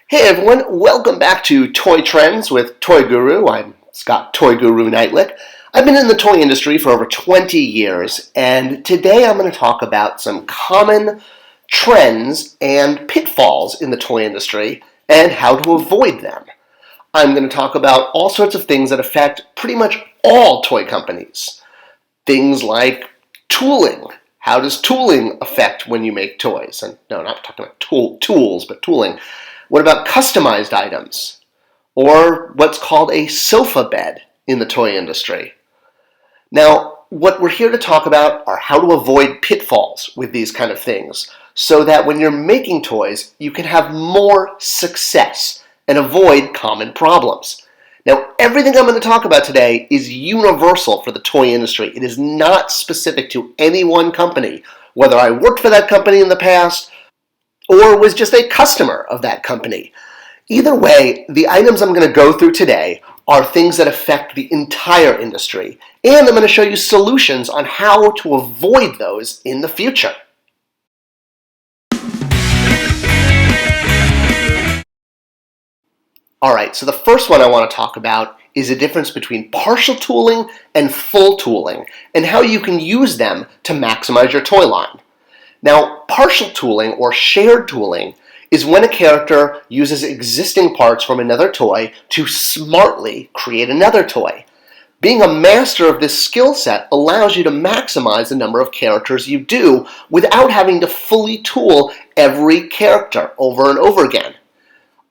Hey everyone, welcome back to Toy Trends with Toy Guru. I'm Scott ToyGuru Neitlich. I've been in the toy industry for over 20 years, and today I'm going to talk about some common trends and pitfalls in the toy industry and how to avoid them. I'm going to talk about all sorts of things that affect pretty much all toy companies. Things like tooling. How does tooling affect when you make toys? And no, not talking about tools, but tooling. What about customized items? Or what's called a sofa bed in the toy industry? Now, what we're here to talk about are how to avoid pitfalls with these kind of things so that when you're making toys, you can have more success and avoid common problems. Now, everything I'm going to talk about today is universal for the toy industry. It is not specific to any one company, whether I worked for that company in the past or was just a customer of that company. Either way, the items I'm going to go through today are things that affect the entire industry, and I'm going to show you solutions on how to avoid those in the future. Alright, so the first one I want to talk about is the difference between partial tooling and full tooling, and how you can use them to maximize your toy line. Now, partial tooling or shared tooling is when a character uses existing parts from another toy to smartly create another toy. Being a master of this skill set allows you to maximize the number of characters you do without having to fully tool every character over and over again.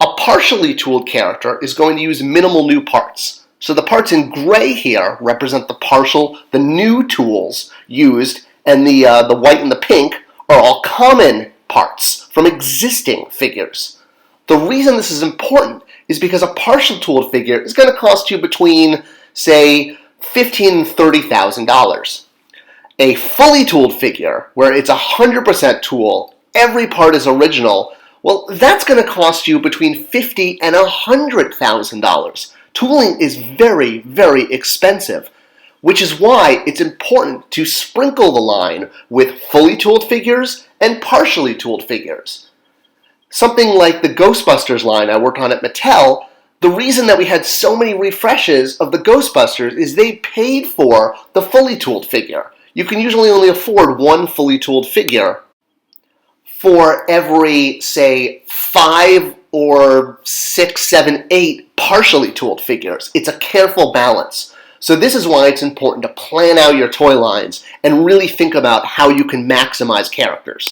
A partially tooled character is going to use minimal new parts. So the parts in gray here represent the new tools used, and the white and the pink are all common parts from existing figures. The reason this is important is because a partial tooled figure is going to cost you between, say, $15,000 and $30,000. A fully tooled figure, where it's 100% tool, every part is original, well, that's going to cost you between $50,000 and $100,000. Tooling is very, very expensive, which is why it's important to sprinkle the line with fully tooled figures and partially tooled figures. Something like the Ghostbusters line I worked on at Mattel, the reason that we had so many refreshes of the Ghostbusters is they paid for the fully tooled figure. You can usually only afford one fully tooled figure for every, say, 5 or 6, 7, 8 partially tooled figures. It's a careful balance. So this is why it's important to plan out your toy lines and really think about how you can maximize characters.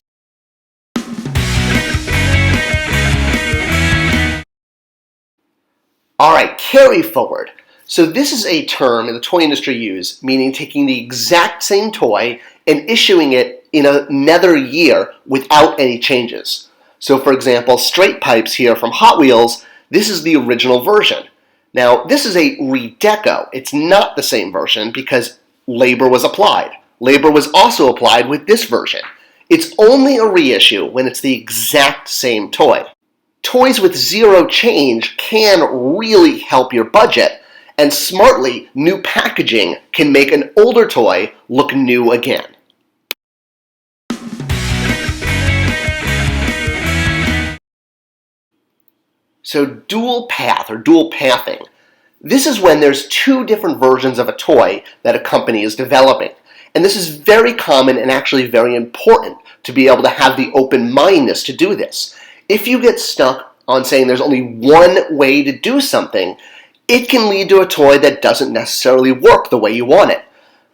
Alright, carry forward. So this is a term in the toy industry use, meaning taking the exact same toy and issuing it in another year without any changes. So for example, Straight Pipes here from Hot Wheels, this is the original version. Now, this is a redeco. It's not the same version because labor was applied. Labor was also applied with this version. It's only a reissue when it's the exact same toy. Toys with zero change can really help your budget, and smartly, new packaging can make an older toy look new again. So dual path or dual pathing. This is when there's two different versions of a toy that a company is developing. And this is very common and actually very important to be able to have the open-mindedness to do this. If you get stuck on saying there's only one way to do something, it can lead to a toy that doesn't necessarily work the way you want it.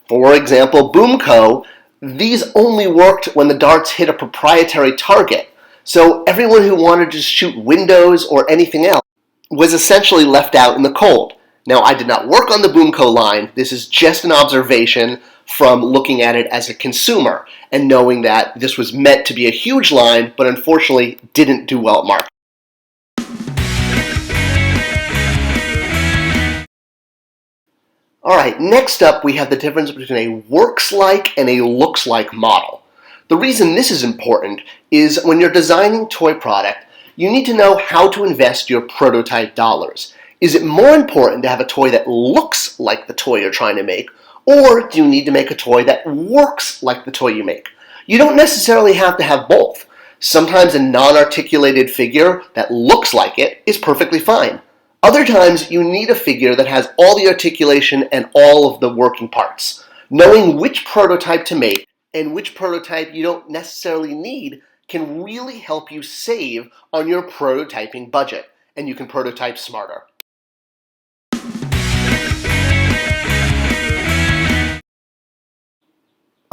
For example, Boomco, these only worked when the darts hit a proprietary target. So everyone who wanted to shoot windows or anything else was essentially left out in the cold. Now, I did not work on the Boomco line. This is just an observation from looking at it as a consumer and knowing that this was meant to be a huge line, but unfortunately didn't do well at market. Alright, next up we have the difference between a works like and a looks like model. The reason this is important is when you're designing toy product, you need to know how to invest your prototype dollars. Is it more important to have a toy that looks like the toy you're trying to make, or do you need to make a toy that works like the toy you make? You don't necessarily have to have both. Sometimes a non-articulated figure that looks like it is perfectly fine. Other times you need a figure that has all the articulation and all of the working parts. Knowing which prototype to make and which prototype you don't necessarily need can really help you save on your prototyping budget, and you can prototype smarter.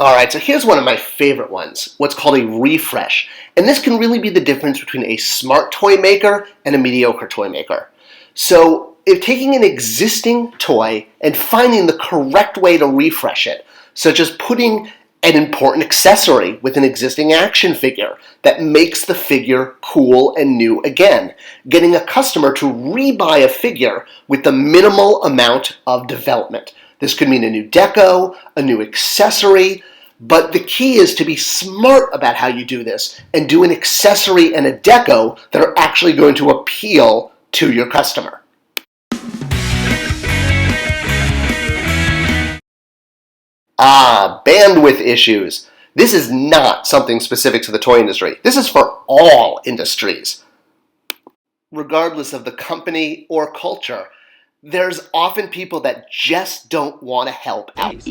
Alright, so here's one of my favorite ones, what's called a refresh. And this can really be the difference between a smart toy maker and a mediocre toy maker. So, if taking an existing toy and finding the correct way to refresh it, such as putting an important accessory with an existing action figure that makes the figure cool and new again, getting a customer to rebuy a figure with the minimal amount of development. This could mean a new deco, a new accessory, but the key is to be smart about how you do this and do an accessory and a deco that are actually going to appeal to your customer. Bandwidth issues. This is not something specific to the toy industry. This is for all industries. Regardless of the company or culture, there's often people that just don't want to help out.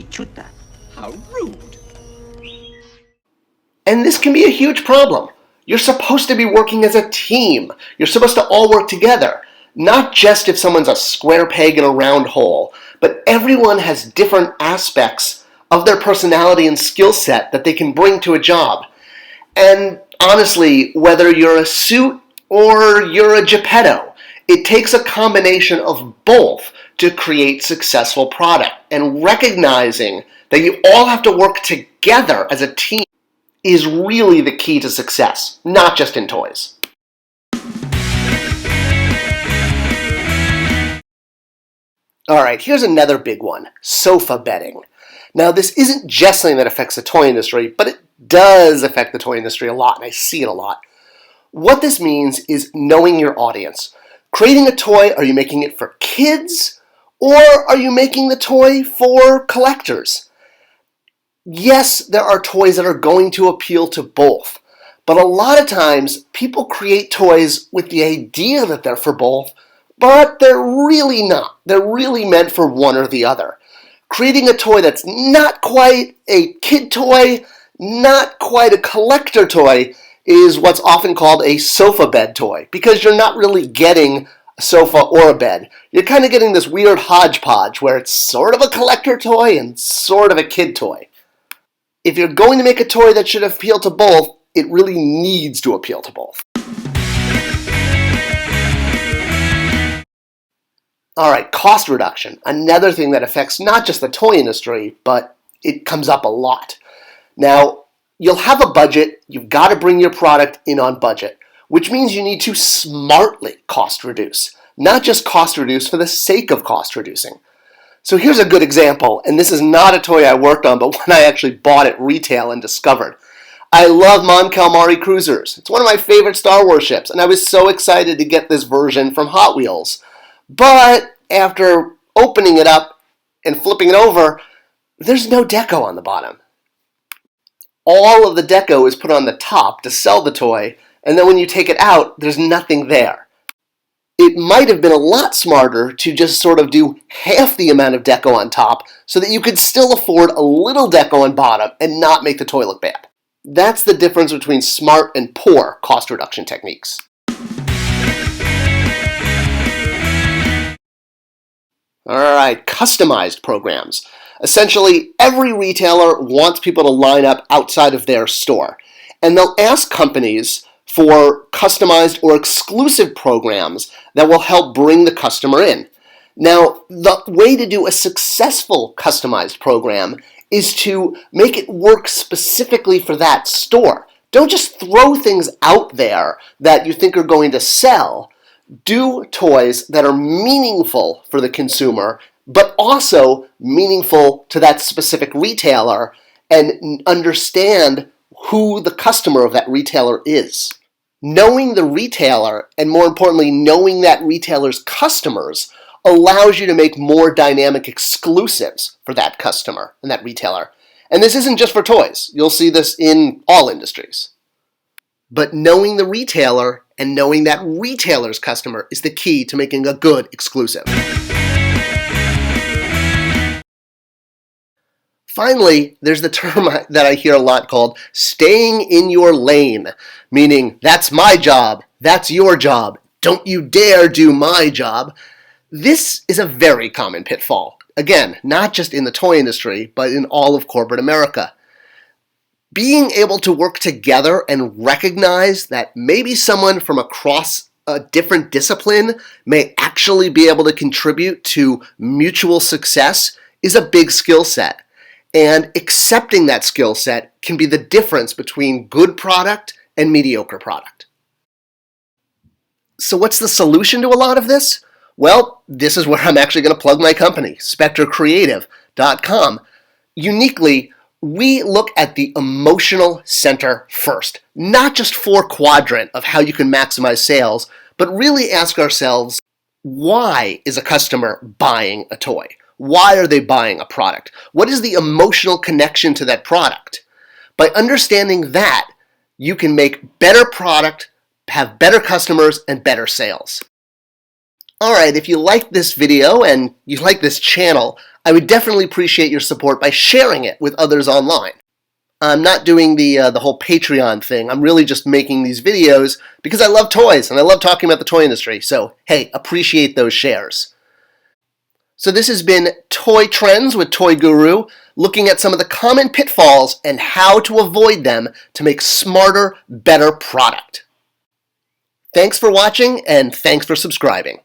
How rude. And this can be a huge problem. You're supposed to be working as a team. You're supposed to all work together. Not just if someone's a square peg in a round hole, but everyone has different aspects of their personality and skill set that they can bring to a job. And honestly, whether you're a suit or you're a Geppetto, it takes a combination of both to create successful product. And recognizing that you all have to work together as a team is really the key to success, not just in toys. Alright, here's another big one, sofa bedding. Now, this isn't just something that affects the toy industry, but it does affect the toy industry a lot, and I see it a lot. What this means is knowing your audience. Creating a toy, are you making it for kids, or are you making the toy for collectors? Yes, there are toys that are going to appeal to both, but a lot of times people create toys with the idea that they're for both, but they're really not. They're really meant for one or the other. Creating a toy that's not quite a kid toy, not quite a collector toy, is what's often called a sofa bed toy, because you're not really getting a sofa or a bed. You're kind of getting this weird hodgepodge where it's sort of a collector toy and sort of a kid toy. If you're going to make a toy that should appeal to both, it really needs to appeal to both. Alright, cost reduction. Another thing that affects not just the toy industry, but it comes up a lot. Now, you'll have a budget, you've got to bring your product in on budget, which means you need to smartly cost reduce, not just cost reduce for the sake of cost reducing. So here's a good example, and this is not a toy I worked on, but one I actually bought at retail and discovered. I love Mon Calamari Cruisers. It's one of my favorite Star Wars ships, and I was so excited to get this version from Hot Wheels. But after opening it up and flipping it over, there's no deco on the bottom. All of the deco is put on the top to sell the toy, and then when you take it out, there's nothing there. It might have been a lot smarter to just sort of do half the amount of deco on top so that you could still afford a little deco on bottom and not make the toy look bad. That's the difference between smart and poor cost reduction techniques. Alright, customized programs. Essentially, every retailer wants people to line up outside of their store, and they'll ask companies for customized or exclusive programs that will help bring the customer in. Now, the way to do a successful customized program is to make it work specifically for that store. Don't just throw things out there that you think are going to sell. Do toys that are meaningful for the consumer, but also meaningful to that specific retailer, and understand who the customer of that retailer is. Knowing the retailer, and more importantly, knowing that retailer's customers, allows you to make more dynamic exclusives for that customer and that retailer. And this isn't just for toys. You'll see this in all industries. But knowing the retailer and knowing that retailer's customer is the key to making a good exclusive. Finally, there's the term that I hear a lot called staying in your lane, meaning that's my job, that's your job, don't you dare do my job. This is a very common pitfall. Again, not just in the toy industry, but in all of corporate America. Being able to work together and recognize that maybe someone from across a different discipline may actually be able to contribute to mutual success is a big skill set. And accepting that skill set can be the difference between good product and mediocre product. So what's the solution to a lot of this? Well, this is where I'm actually going to plug my company, SpectreCreative.com. Uniquely, we look at the emotional center first, not just four-quadrant of how you can maximize sales, but really ask ourselves, why is a customer buying a toy? Why are they buying a product? What is the emotional connection to that product? By understanding that, you can make better product, have better customers, and better sales. Alright, if you like this video and you like this channel, I would definitely appreciate your support by sharing it with others online. I'm not doing the whole Patreon thing. I'm really just making these videos because I love toys and I love talking about the toy industry. So, hey, appreciate those shares. So this has been Toy Trends with Toy Guru, looking at some of the common pitfalls and how to avoid them to make smarter, better product. Thanks for watching and thanks for subscribing.